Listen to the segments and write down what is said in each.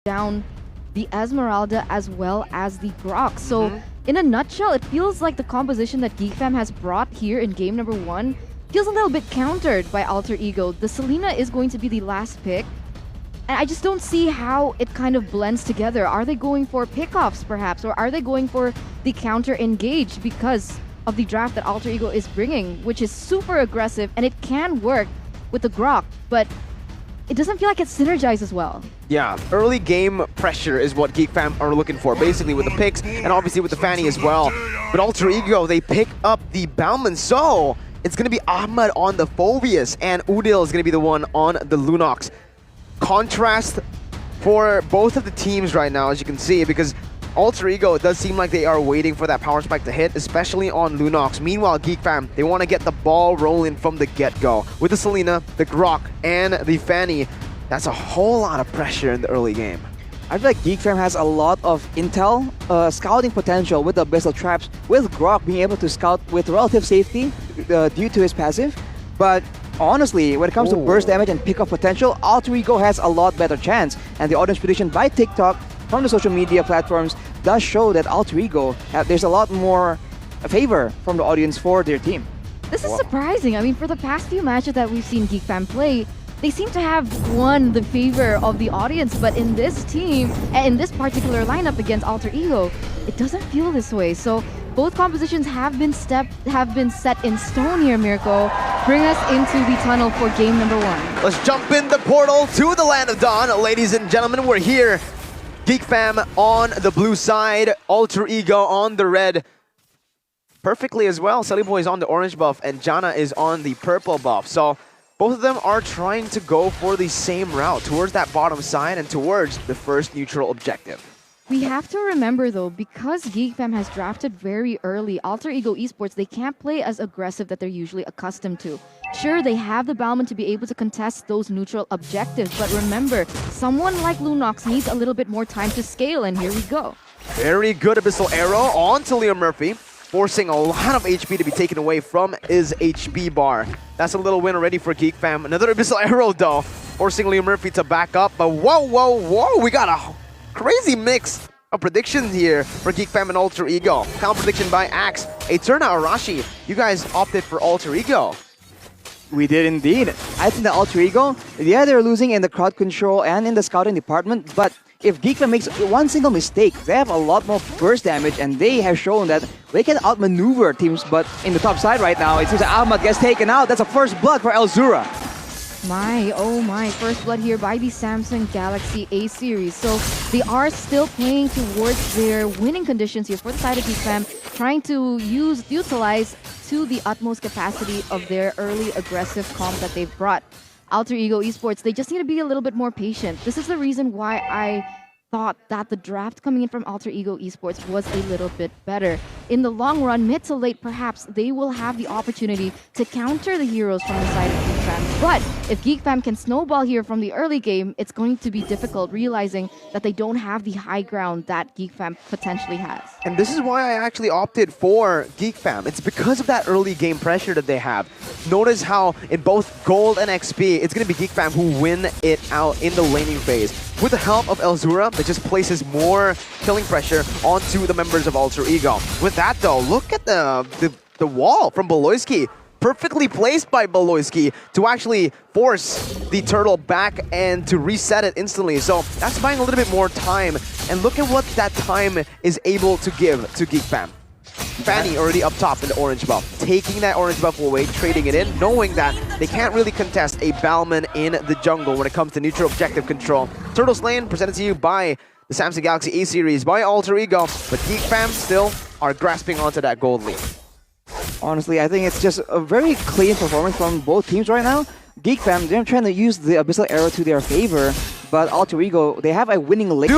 down the Esmeralda as well as the Grok. So in a nutshell, it feels like the composition that Geek Fam has brought here in game number 1 feels a little bit countered by Alter Ego. The Selena is going to be the last pick, and I just don't see how it kind of blends together. Are they going for pickoffs perhaps, or are they going for the counter engage because of the draft that Alter Ego is bringing, which is super aggressive, and it can work with the Grok, but it doesn't feel like it synergizes well. Yeah, early game pressure is what Geek Fam are looking for, basically with the picks and obviously with the Fanny as well. But Alter Ego, they pick up the Bauman, so it's going to be Ahmad on the Phobius, and Udil is going to be the one on the Lunox. Contrast for both of the teams right now, as you can see, because Alter Ego, it does seem like they are waiting for that power spike to hit, especially on Lunox. Meanwhile, Geek Fam, they want to get the ball rolling from the get-go. With the Selena, the Grok, and the Fanny, that's a whole lot of pressure in the early game. I feel like Geek Fam has a lot of intel, scouting potential with the Abyssal Traps, with Grok being able to scout with relative safety due to his passive. But honestly, when it comes to burst damage and pick-off potential, Alter Ego has a lot better chance. And the audience prediction by TikTok from the social media platforms does show that Alter Ego, there's a lot more favor from the audience for their team. This is surprising. I mean, for the past few matches that we've seen Geek Fam play, they seem to have won the favor of the audience, but in this team, and in this particular lineup against Alter Ego, it doesn't feel this way. So both compositions have been set in stone here, Mirko. Bring us into the tunnel for game number 1. Let's jump in the portal to the Land of Dawn. Ladies and gentlemen, we're here. Geek Fam on the blue side, Alter Ego on the red. Perfectly as well. Sully Boy is on the orange buff and Jana is on the purple buff. So both of them are trying to go for the same route, towards that bottom side and towards the first neutral objective. We have to remember though, because Geek Fam has drafted very early, Alter Ego Esports, they can't play as aggressive that they're usually accustomed to. Sure, they have the Balman to be able to contest those neutral objectives, but remember, someone like Lunox needs a little bit more time to scale, and here we go. Very good Abyssal Arrow onto Leo Murphy, forcing a lot of HP to be taken away from his HP bar. That's a little win already for Geek Fam. Another Abyssal Arrow though, forcing Leo Murphy to back up, but whoa, we got a crazy mix of predictions here for Geek Fam and Alter Ego. Count prediction by Axe. A turnout Arashi. You guys opted for Alter Ego. We did indeed. I think the Alter Ego, yeah, they're losing in the crowd control and in the scouting department, but if Geek Fam makes one single mistake, they have a lot more burst damage, and they have shown that they can outmaneuver teams. But in the top side right now, it seems that Ahmad gets taken out. That's a first blood for Elzura. Oh my, first blood here by the Samsung Galaxy A series. So they are still playing towards their winning conditions here for the side of Geek Fam, trying to utilize to the utmost capacity of their early aggressive comp that they've brought. Alter Ego Esports, they just need to be a little bit more patient. This is the reason why I thought that the draft coming in from Alter Ego Esports was a little bit better. In the long run, mid to late, perhaps they will have the opportunity to counter the heroes from the side of Geek Fam. But if Geek Fam can snowball here from the early game, it's going to be difficult, realizing that they don't have the high ground that Geek Fam potentially has. And this is why I actually opted for Geek Fam. It's because of that early game pressure that they have. Notice how in both Gold and XP, it's going to be Geek Fam who win it out in the laning phase. With the help of Elzura, that just places more killing pressure onto the members of Alter Ego. With that though, look at the wall from BALOYSKIE. Perfectly placed by BALOYSKIE to actually force the turtle back and to reset it instantly. So that's buying a little bit more time. And look at what that time is able to give to Geek Fam. Fanny already up top in the orange buff, taking that orange buff away, trading it in, knowing that they can't really contest a Balman in the jungle when it comes to neutral objective control. Turtle Lane presented to you by the Samsung Galaxy A series by Alter Ego, but Geek Fam still are grasping onto that gold lead. Honestly, I think it's just a very clean performance from both teams right now. Geek Fam, they're trying to use the Abyssal Arrow to their favor, but Alter Ego, they have a winning lane.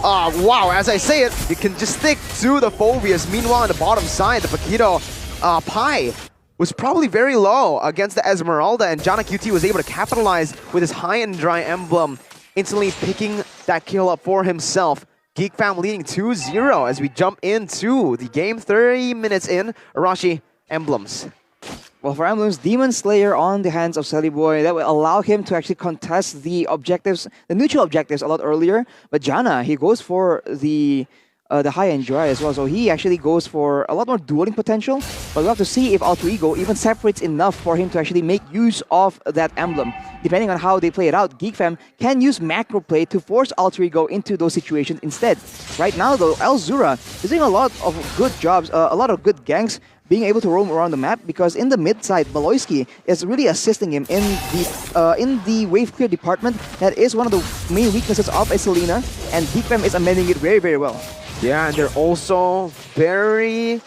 Wow, as I say it, you can just stick to the Phobius. Meanwhile, on the bottom side, the Paquito Pai was probably very low against the Esmeralda, and Jana QT was able to capitalize with his high and dry emblem, instantly picking that kill up for himself. Geek Fam leading 2-0 as we jump into the game. 30 minutes in. Arashi, emblems. Well, for Mlbb's Demon Slayer on the hands of Boy, that will allow him to actually contest the objectives, the neutral objectives, a lot earlier. But Janna, he goes for the high and dry as well, so he actually goes for a lot more dueling potential. But we'll have to see if Alter Ego even separates enough for him to actually make use of that emblem. Depending on how they play it out, Geek Fam can use macro play to force Alter Ego into those situations instead. Right now, though, Elzura is doing a lot of good jobs, a lot of good ganks, being able to roam around the map, because in the mid side, Baloyskie is really assisting him in the wave clear department. That is one of the main weaknesses of a Selena, and Geek Fam is amending it very, very well. Yeah, and they're also they're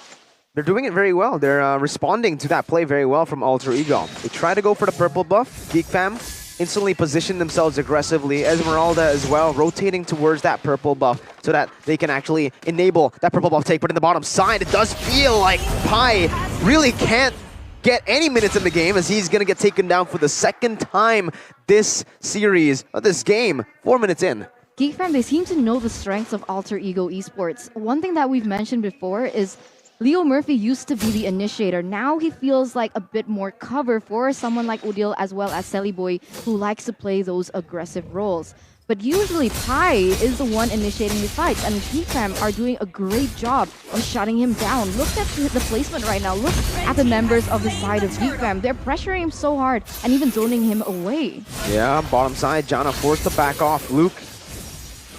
doing it very well. They're responding to that play very well from Alter Ego. They try to go for the purple buff. Geek Fam instantly position themselves aggressively. Esmeralda as well, rotating towards that purple buff so that they can actually enable that purple buff take. But in the bottom side, it does feel like Pi really can't get any minutes in the game, as he's going to get taken down for the second time this series, this game, 4 minutes in. Geek Fam, they seem to know the strengths of Alter Ego Esports. One thing that we've mentioned before is Leo Murphy used to be the initiator. Now he feels like a bit more cover for someone like Udil as well as Boy, who likes to play those aggressive roles. But usually Pi is the one initiating the fights, and Geek Fam are doing a great job of shutting him down. Look at the placement right now. Look at the members of the side of Geek Fam. They're pressuring him so hard and even zoning him away. Yeah, bottom side, Janna forced to back off. Luke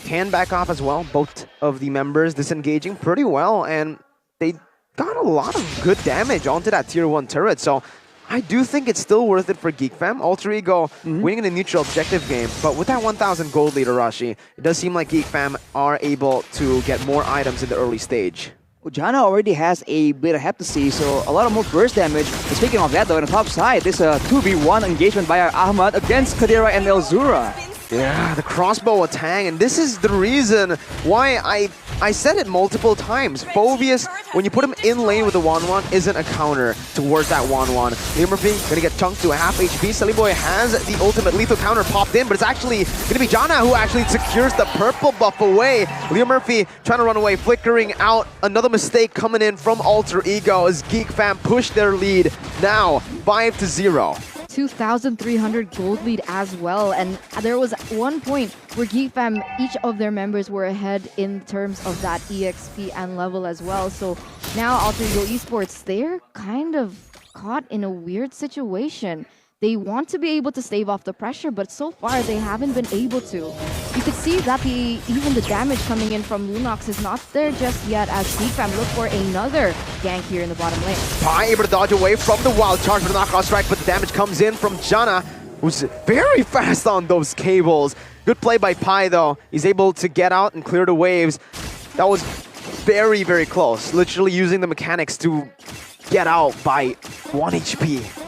can back off as well. Both of the members disengaging pretty well, and they got a lot of good damage onto that tier 1 turret. So I do think it's still worth it for Geek Fam. Alter Ego winning in a neutral objective game, but with that 1,000 gold lead, Arashi, it does seem like Geek Fam are able to get more items in the early stage. Janna already has a bit of heptasy, so a lot of more burst damage. And speaking of that, though, on the top side, this 2v1 engagement by Ahmad against Kadira and Elzura. Yeah, the crossbow attack, and this is the reason why I said it multiple times. Phobius, when you put him in lane with the 1-1, isn't a counter towards that 1-1. Leo Murphy gonna get chunked to a half HP. Boy has the ultimate lethal counter popped in, but it's actually gonna be Janna who actually secures the purple buff away. Leo Murphy trying to run away, flickering out. Another mistake coming in from Alter Ego as Geek Fam push their lead now 5-0. 2,300 gold lead as well, and there was one point where Geek Fam, each of their members were ahead in terms of that EXP and level as well. So now Alter Ego Esports, they're kind of caught in a weird situation. They want to be able to stave off the pressure, but so far they haven't been able to. You could see that even the damage coming in from Lunox is not there just yet, as Geek Fam look for another gank here in the bottom lane. Pi able to dodge away from the wild charge for the knockout strike, but the damage comes in from Janna, who's very fast on those cables. Good play by Pi though. He's able to get out and clear the waves. That was very, very close. Literally using the mechanics to get out by 1 HP.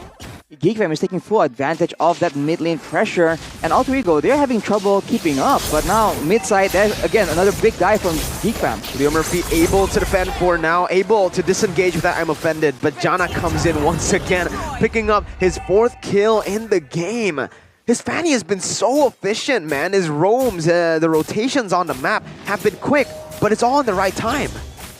Geek Fam is taking full advantage of that mid lane pressure, and Alter Ego, they're having trouble keeping up. But now, mid side, there's again another big guy from Geek Fam. Leo Murphy able to defend for now, able to disengage with that I'm offended, but Janna comes in once again, picking up his 4th kill in the game. His Fanny has been so efficient, man. His roams, the rotations on the map have been quick, but it's all in the right time.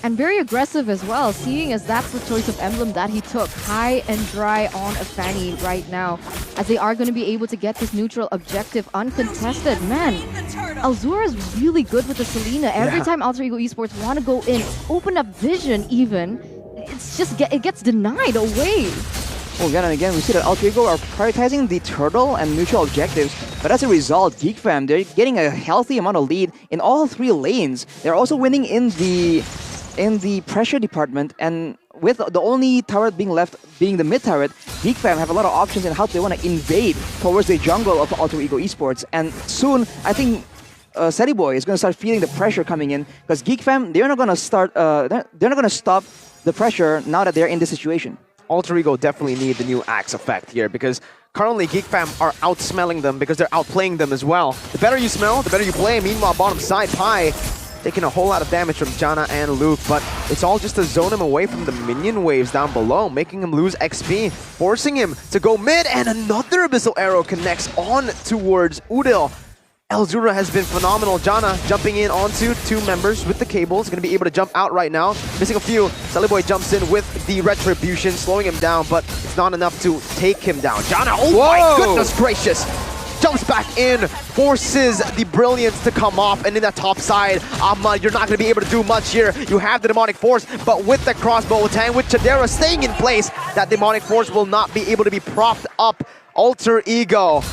And very aggressive as well, seeing as that's the choice of emblem that he took. High and dry on a Fanny right now, as they are going to be able to get this neutral objective uncontested. Man, Elzura is really good with the Selena. Every time Alter Ego Esports want to go in, open up vision even, it's just it gets denied away. Well, again and again, we see that Alter Ego are prioritizing the turtle and neutral objectives, but as a result, Geek Fam, they're getting a healthy amount of lead in all 3 lanes. They're also winning in the pressure department, and with the only turret being left being the mid turret, Geek Fam have a lot of options in how they want to invade towards the jungle of Alter Ego Esports. And soon, I think Boy is going to start feeling the pressure coming in, because Geek Fam, they're not going to start. They're not going to stop the pressure now that they're in this situation. Alter Ego definitely need the new axe effect here, because currently Geek Fam are outsmelling them because they're outplaying them as well. The better you smell, the better you play. Meanwhile, bottom side, Pi taking a whole lot of damage from Janna and Luke, but it's all just to zone him away from the minion waves down below, making him lose XP, forcing him to go mid, and another Abyssal Arrow connects on towards Udil. Elzura has been phenomenal. Janna jumping in onto 2 members with the cables. Going to be able to jump out right now. Missing a few. Boy jumps in with the retribution, slowing him down, but it's not enough to take him down. Janna, oh my goodness gracious! Jumps back in, forces the brilliance to come off, and in that top side, you're not going to be able to do much here. You have the demonic force, but with the crossbow attack, with Chadera staying in place, that demonic force will not be able to be propped up. Alter Ego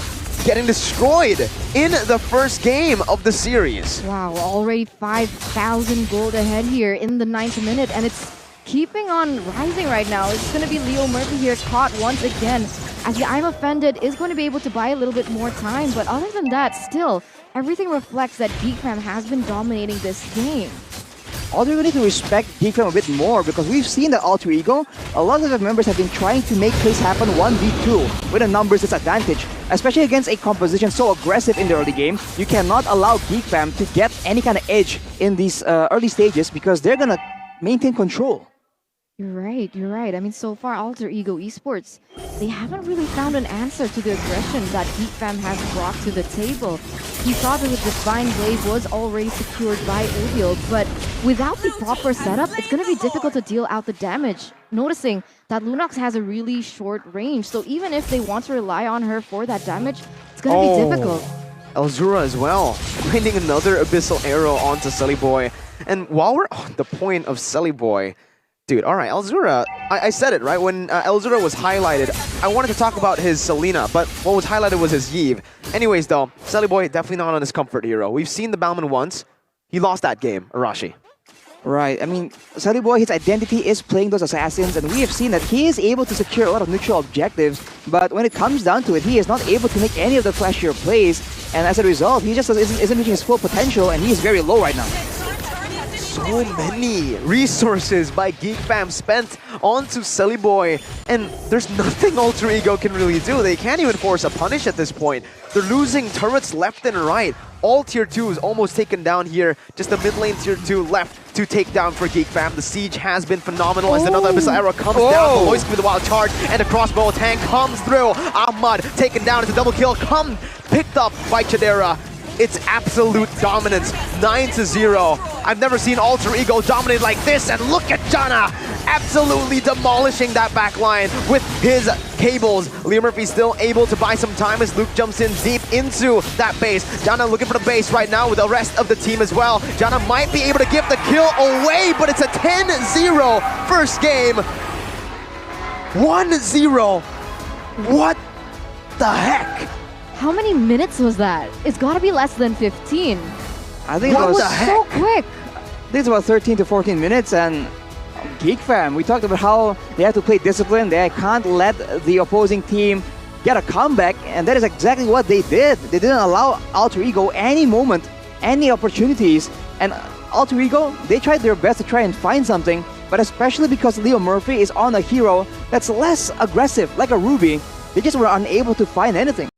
getting destroyed in the first game of the series. Wow, already 5,000 gold ahead here in the 9th minute, and it's keeping on rising right now. It's going to be Leo Murphy here caught once again, as the I'm Offended is going to be able to buy a little bit more time, but other than that, still, everything reflects that Geek Fam has been dominating this game. Although we need to respect Geek Fam a bit more, because we've seen that Alter Ego, a lot of the members have been trying to make plays happen 1v2 with a numbers disadvantage, especially against a composition so aggressive in the early game. You cannot allow Geek Fam to get any kind of edge in these early stages, because they're gonna maintain control. You're right. I mean, so far, Alter Ego Esports, they haven't really found an answer to the aggression that Geek Fam has brought to the table. He thought that the Divine Blade was already secured by Udio, but without the proper setup, it's going to be difficult to deal out the damage. Noticing that Lunox has a really short range, so even if they want to rely on her for that damage, it's going to be difficult. Elzura as well, finding another Abyssal Arrow onto Boy. And while we're on the point of Boy, dude, all right, Elzura, I said it, right? When Elzura was highlighted, I wanted to talk about his Selena, but what was highlighted was his Yve. Anyways, though, Boy definitely not on his comfort hero. We've seen the Bauman once. He lost that game, Arashi. Right, I mean, Boy, his identity is playing those assassins, and we have seen that he is able to secure a lot of neutral objectives, but when it comes down to it, he is not able to make any of the flashier plays, and as a result, he just isn't reaching his full potential, and he is very low right now. So many resources by Geek Fam spent onto Boy, and there's nothing Alter Ego can really do. They can't even force a punish at this point. They're losing turrets left and right. All tier 2 is almost taken down here. Just the mid lane tier 2 left to take down for Geek Fam. The siege has been phenomenal as another Abyssal Arrow comes down. Baloyskie with the wild charge, and the crossbow tank comes through. Ahmad taken down. It's a double kill. Picked up by Chadera. It's absolute dominance, 9-0. I've never seen Alter Ego dominate like this, and look at Janna absolutely demolishing that back line with his cables. Leo Murphy still able to buy some time as Luke jumps in deep into that base. Janna looking for the base right now with the rest of the team as well. Janna might be able to give the kill away, but it's a 10-0 first game. 1-0. What the heck? How many minutes was that? It's got to be less than 15. I think that it was so quick. This is about 13 to 14 minutes, and Geek Fam, we talked about how they have to play discipline. They can't let the opposing team get a comeback, and that is exactly what they did. They didn't allow Alter Ego any moment, any opportunities, and Alter Ego, they tried their best to try and find something, but especially because Leo Murphy is on a hero that's less aggressive, like a Ruby, they just were unable to find anything.